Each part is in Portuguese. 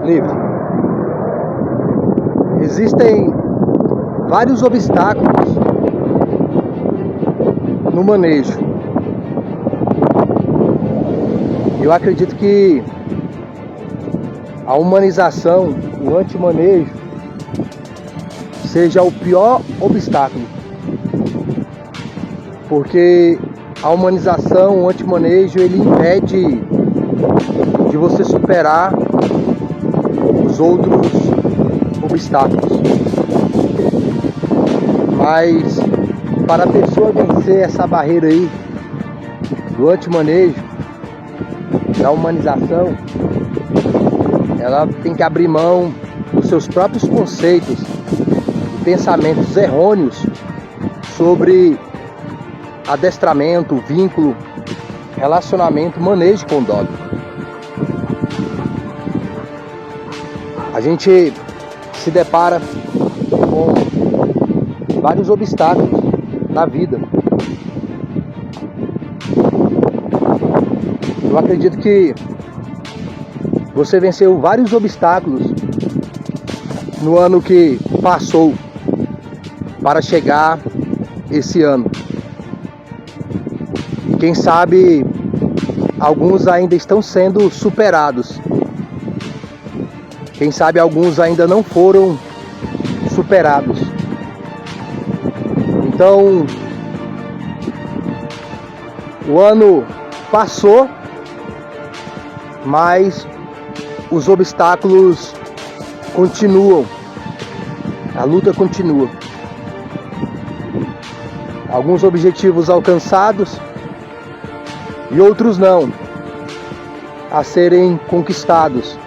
livre. Existem vários obstáculos no manejo. Eu acredito que a humanização, o antimanejo, seja o pior obstáculo. Porque a humanização, o antimanejo, ele impede de você superar os outros obstáculos. Mas para a pessoa vencer essa barreira aí do antimanejo, da humanização, ela tem que abrir mão dos seus próprios conceitos e pensamentos errôneos sobre adestramento, vínculo, relacionamento, manejo com o dog. A gente se depara com vários obstáculos na vida. Eu acredito que você venceu vários obstáculos no ano que passou para chegar esse ano. E quem sabe alguns ainda estão sendo superados. Quem sabe alguns ainda não foram superados. Então, o ano passou, mas os obstáculos continuam. A luta continua. Alguns objetivos alcançados e outros não, a serem conquistados.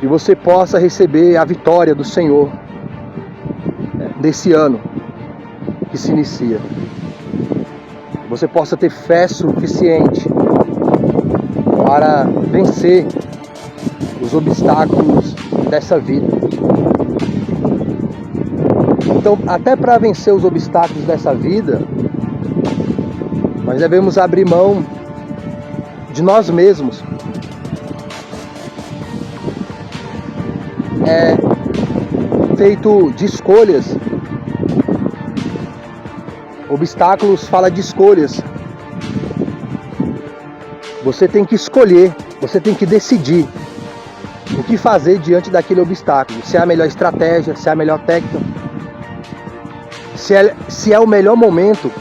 E você possa receber a vitória do Senhor desse ano que se inicia. Você possa ter fé suficiente para vencer os obstáculos dessa vida. Então, até para vencer os obstáculos dessa vida, nós devemos abrir mão de nós mesmos. É feito de escolhas. Obstáculos fala de escolhas. Você tem que escolher, você tem que decidir o que fazer diante daquele obstáculo. Se é a melhor estratégia, se é a melhor técnica, se é o melhor momento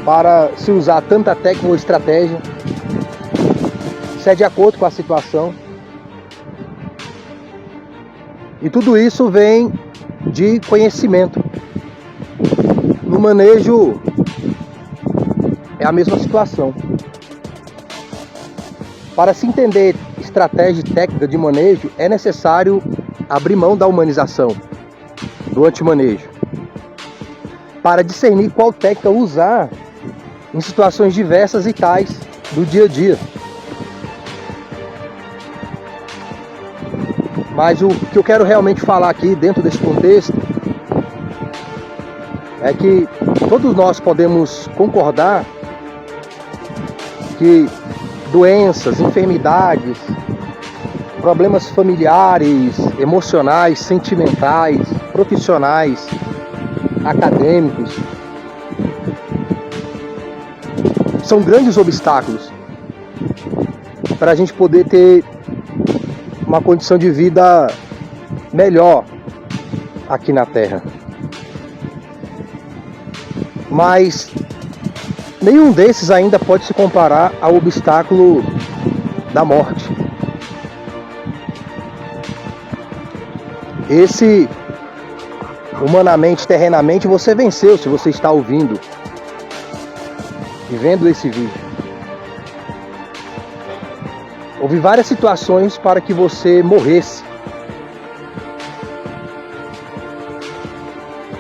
para se usar tanta técnica ou estratégia, se é de acordo com a situação. E tudo isso vem de conhecimento. No manejo é a mesma situação. Para se entender estratégia e técnica de manejo, é necessário abrir mão da humanização, do antimanejo, para discernir qual técnica usar em situações diversas e tais do dia a dia. Mas o que eu quero realmente falar aqui dentro desse contexto é que todos nós podemos concordar que doenças, enfermidades, problemas familiares, emocionais, sentimentais, profissionais, acadêmicos, são grandes obstáculos para a gente poder ter uma condição de vida melhor aqui na Terra. Mas nenhum desses ainda pode se comparar ao obstáculo da morte. Esse, humanamente, terrenamente, você venceu se você está ouvindo e vendo esse vídeo. Houve várias situações para que você morresse,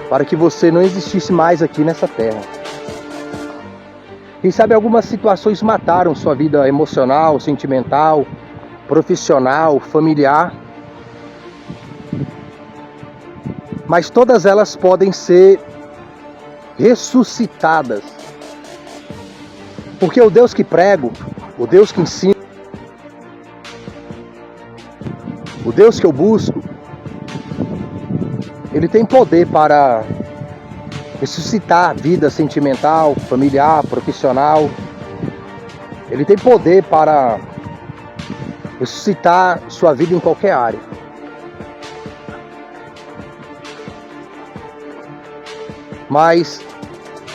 para que você não existisse mais aqui nessa terra. Quem sabe algumas situações mataram sua vida emocional, sentimental, profissional, familiar. Mas todas elas podem ser ressuscitadas. Porque o Deus que prego, o Deus que ensino, O Deus que eu busco, Ele tem poder para ressuscitar a vida sentimental, familiar, profissional. Ele tem poder para ressuscitar sua vida em qualquer área. Mas,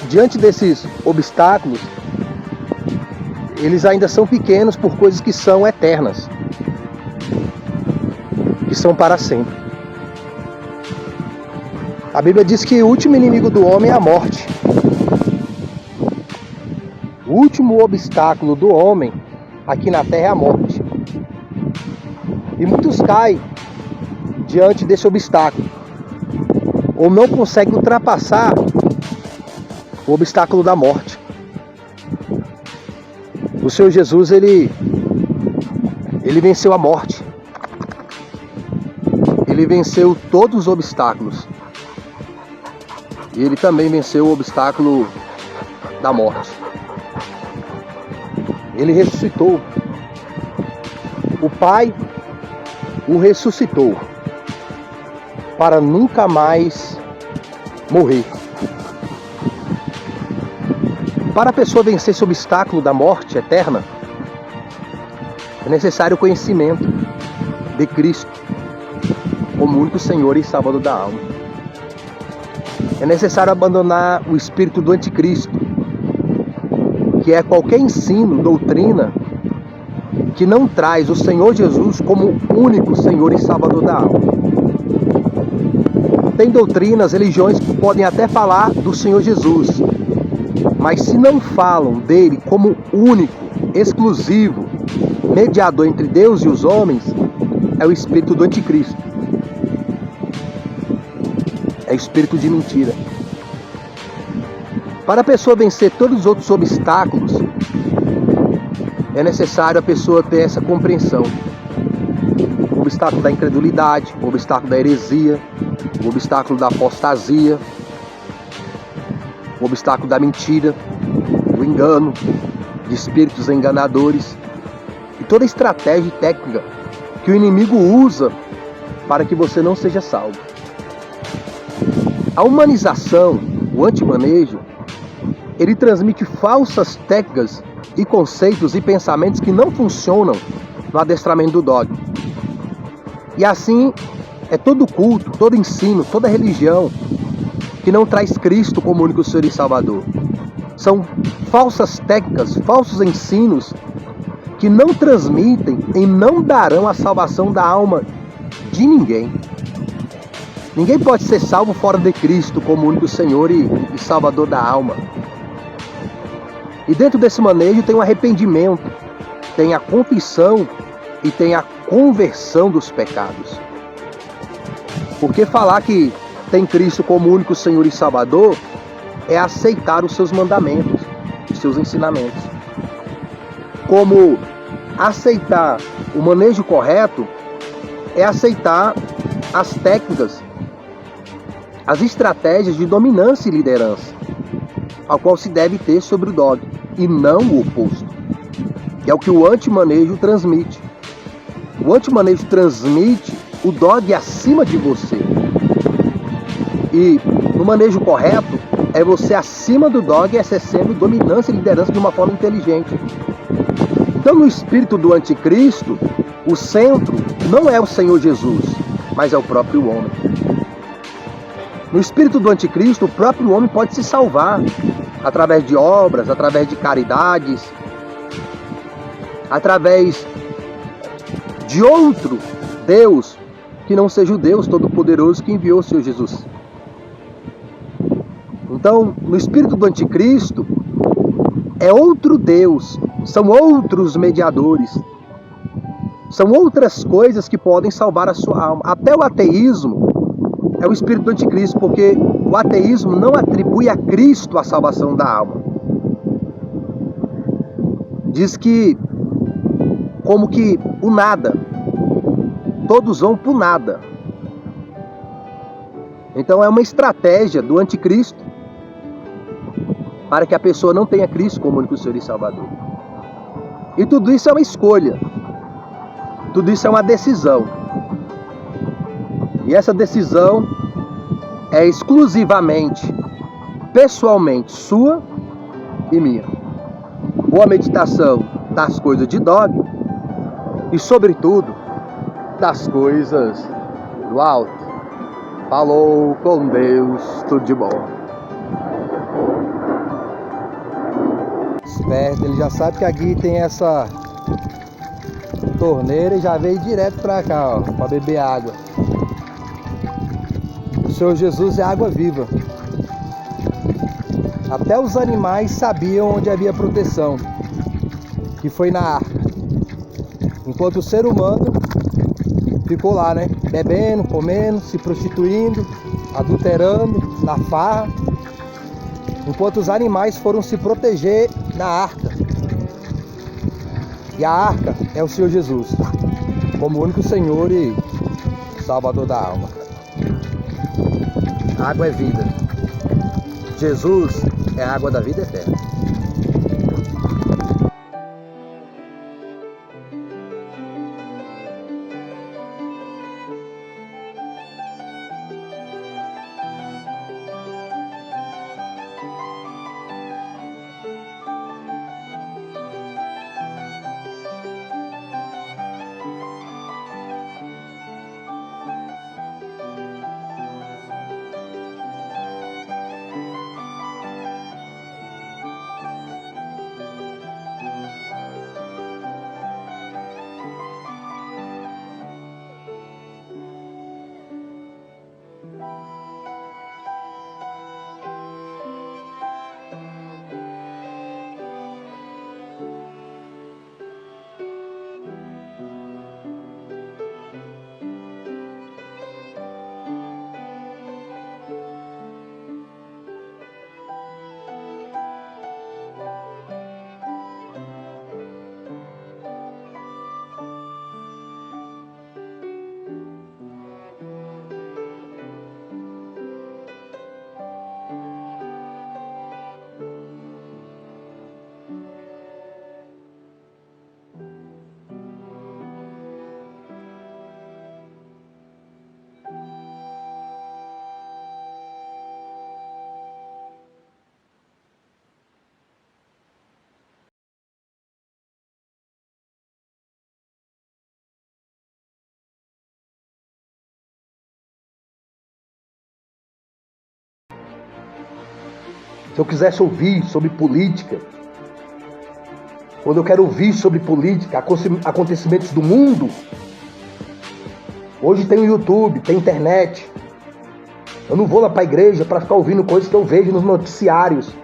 diante desses obstáculos, eles ainda são pequenos por coisas que são eternas, que são para sempre. A Bíblia diz que o último inimigo do homem é a morte. O último obstáculo do homem aqui na terra é a morte. E muitos caem diante desse obstáculo, ou não conseguem ultrapassar o obstáculo da morte. O Senhor Jesus, ele venceu a morte. Ele venceu todos os obstáculos. E ele também venceu o obstáculo da morte. Ele ressuscitou. O Pai o ressuscitou para nunca mais morrer. Para a pessoa vencer esse obstáculo da morte eterna, é necessário o conhecimento de Cristo como único Senhor e Salvador da alma. É necessário abandonar o espírito do anticristo, que é qualquer ensino, doutrina, que não traz o Senhor Jesus como único Senhor e Salvador da alma. Tem doutrinas, religiões que podem até falar do Senhor Jesus, mas se não falam dele como único, exclusivo, mediador entre Deus e os homens, é o espírito do anticristo. É o espírito de mentira. Para a pessoa vencer todos os outros obstáculos, é necessário a pessoa ter essa compreensão. O obstáculo da incredulidade, o obstáculo da heresia, o obstáculo da apostasia, o obstáculo da mentira, do engano, de espíritos enganadores e toda a estratégia e técnica que o inimigo usa para que você não seja salvo. A humanização, o antimanejo, ele transmite falsas técnicas e conceitos e pensamentos que não funcionam no adestramento do dogma. E assim é todo culto, todo ensino, toda religião que não traz Cristo como único Senhor e Salvador. São falsas técnicas, falsos ensinos que não transmitem e não darão a salvação da alma de ninguém. Ninguém pode ser salvo fora de Cristo como único Senhor e Salvador da alma. E dentro desse manejo tem o arrependimento, tem a confissão e tem a conversão dos pecados. Porque falar que tem Cristo como único Senhor e Salvador é aceitar os seus mandamentos, os seus ensinamentos. Como aceitar o manejo correto é aceitar as técnicas, as estratégias de dominância e liderança, ao qual se deve ter sobre o dogma, e não o oposto. Que é o que o antimanejo transmite. O antimanejo transmite o dogma acima de você. E no manejo correto, é você acima do dogma, exercendo dominância e liderança de uma forma inteligente. Então, no espírito do anticristo, o centro não é o Senhor Jesus, mas é o próprio homem. No espírito do anticristo, o próprio homem pode se salvar através de obras, através de caridades, através de outro Deus que não seja o Deus Todo-Poderoso que enviou o Senhor Jesus. Então, no espírito do anticristo, é outro Deus, são outros mediadores, são outras coisas que podem salvar a sua alma. Até o ateísmo é o espírito do anticristo, porque o ateísmo não atribui a Cristo a salvação da alma. Diz que, como que o nada, todos vão para o nada. Então é uma estratégia do anticristo para que a pessoa não tenha Cristo como único Senhor e Salvador. E tudo isso é uma escolha. Tudo isso é uma decisão. E essa decisão é exclusivamente, pessoalmente, sua e minha. Boa meditação das coisas de Dog e, sobretudo, das coisas do alto. Falou com Deus, tudo de bom. Esperto, ele já sabe que aqui tem essa torneira e já veio direto pra cá, ó, pra beber água. O Senhor Jesus é água viva. Até os animais sabiam onde havia proteção, que foi na arca. Enquanto o ser humano ficou lá, né? Bebendo, comendo, se prostituindo, adulterando, na farra. Enquanto os animais foram se proteger na arca. E a arca é o Senhor Jesus, como único Senhor e Salvador da alma. A água é vida. Jesus é a água da vida eterna. Se eu quisesse ouvir sobre política, quando eu quero ouvir sobre política, acontecimentos do mundo, hoje tem o YouTube, tem internet. Eu não vou lá para a igreja para ficar ouvindo coisas que eu vejo nos noticiários.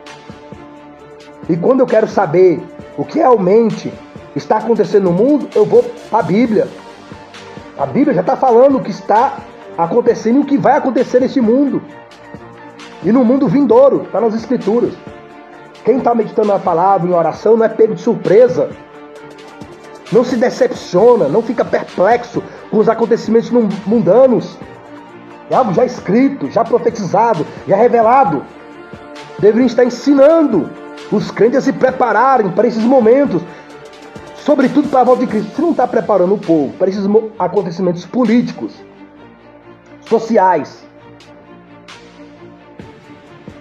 E quando eu quero saber o que realmente está acontecendo no mundo, eu vou para a Bíblia. A Bíblia já está falando o que está acontecendo e o que vai acontecer nesse mundo. E no mundo vindouro, está nas Escrituras. Quem está meditando na palavra, em oração, não é pego de surpresa. Não se decepciona, não fica perplexo com os acontecimentos mundanos. É algo já escrito, já profetizado, já revelado. Deveriam estar ensinando os crentes a se prepararem para esses momentos. Sobretudo para a volta de Cristo. Se não está preparando o povo para esses acontecimentos políticos, sociais,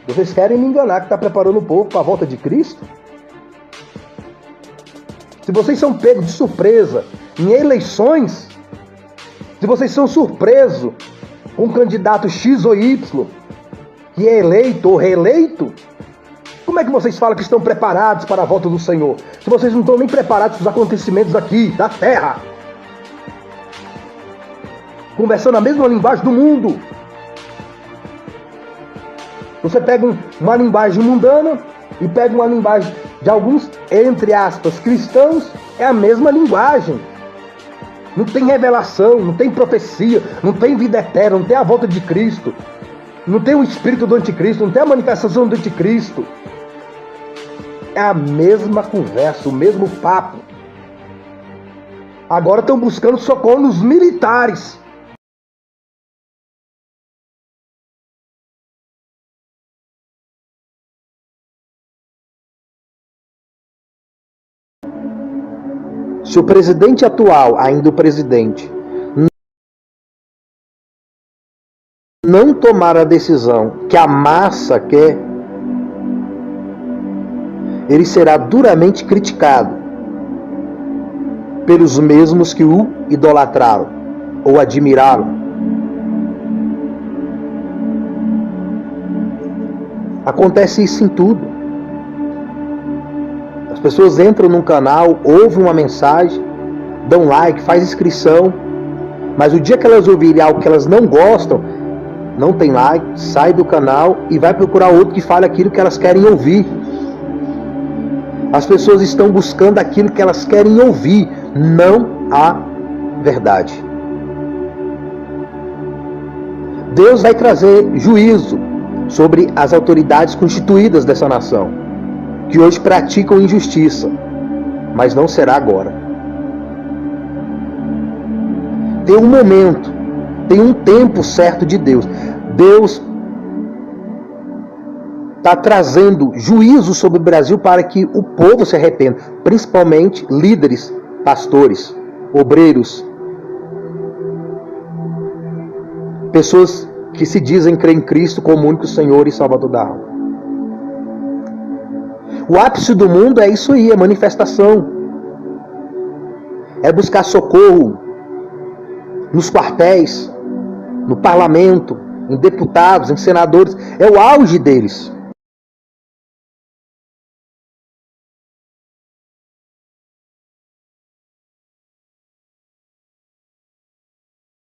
vocês querem me enganar que está preparando o povo para a volta de Cristo? Se vocês são pegos de surpresa em eleições, se vocês são surpresos com um candidato X ou Y, que é eleito ou reeleito, como é que vocês falam que estão preparados para a volta do Senhor? Se vocês não estão nem preparados para os acontecimentos aqui, da terra. Conversando a mesma linguagem do mundo. Você pega uma linguagem mundana e pega uma linguagem de alguns, entre aspas, cristãos, é a mesma linguagem. Não tem revelação, não tem profecia, não tem vida eterna, não tem a volta de Cristo, não tem o espírito do anticristo, não tem a manifestação do anticristo. É a mesma conversa, o mesmo papo. Agora estão buscando socorro nos militares. Se o presidente atual, ainda o presidente, não tomar a decisão que a massa quer, ele será duramente criticado pelos mesmos que o idolatraram ou admiraram. Acontece isso em tudo. As pessoas entram num canal, ouvem uma mensagem, dão like, faz inscrição, mas o dia que elas ouvirem algo que elas não gostam, não tem like, sai do canal e vai procurar outro que fale aquilo que elas querem ouvir. As pessoas estão buscando aquilo que elas querem ouvir, não a verdade. Deus vai trazer juízo sobre as autoridades constituídas dessa nação, que hoje praticam injustiça, mas não será agora. Tem um momento, tem um tempo certo de Deus. Deus está trazendo juízo sobre o Brasil para que o povo se arrependa, principalmente líderes, pastores, obreiros, pessoas que se dizem crer em Cristo como único Senhor e Salvador da alma. O ápice do mundo é isso aí, é manifestação. É buscar socorro nos quartéis, no parlamento, em deputados, em senadores. É o auge deles.